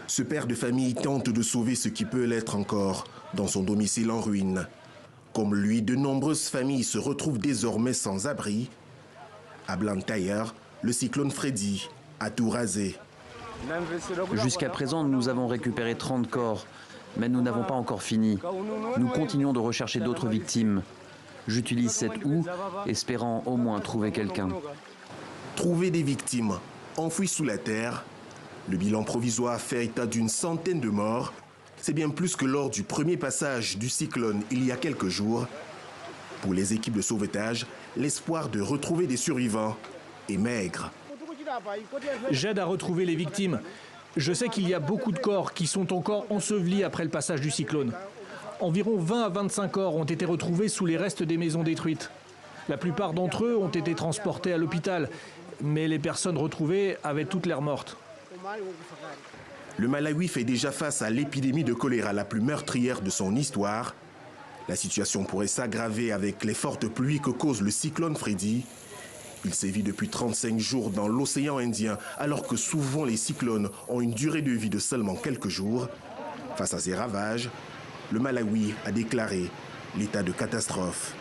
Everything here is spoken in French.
Ce père de famille tente de sauver ce qui peut l'être encore dans son domicile en ruine. Comme lui, de nombreuses familles se retrouvent désormais sans abri. À Blantyre, le cyclone Freddy a tout rasé. Jusqu'à présent, nous avons récupéré 30 corps, mais nous n'avons pas encore fini. Nous continuons de rechercher d'autres victimes. J'utilise cette houe, espérant au moins trouver quelqu'un. Trouver des victimes enfouies sous la terre. Le bilan provisoire fait état d'une centaine de morts. C'est bien plus que lors du premier passage du cyclone il y a quelques jours. Pour les équipes de sauvetage, l'espoir de retrouver des survivants est maigre. J'aide à retrouver les victimes. Je sais qu'il y a beaucoup de corps qui sont encore ensevelis après le passage du cyclone. Environ 20 à 25 corps ont été retrouvés sous les restes des maisons détruites. La plupart d'entre eux ont été transportés à l'hôpital, mais les personnes retrouvées avaient toutes l'air mortes. Le Malawi fait déjà face à l'épidémie de choléra la plus meurtrière de son histoire. La situation pourrait s'aggraver avec les fortes pluies que cause le cyclone Freddy. Il sévit depuis 35 jours dans l'océan Indien, alors que souvent les cyclones ont une durée de vie de seulement quelques jours. Face à ces ravages, le Malawi a déclaré l'état de catastrophe.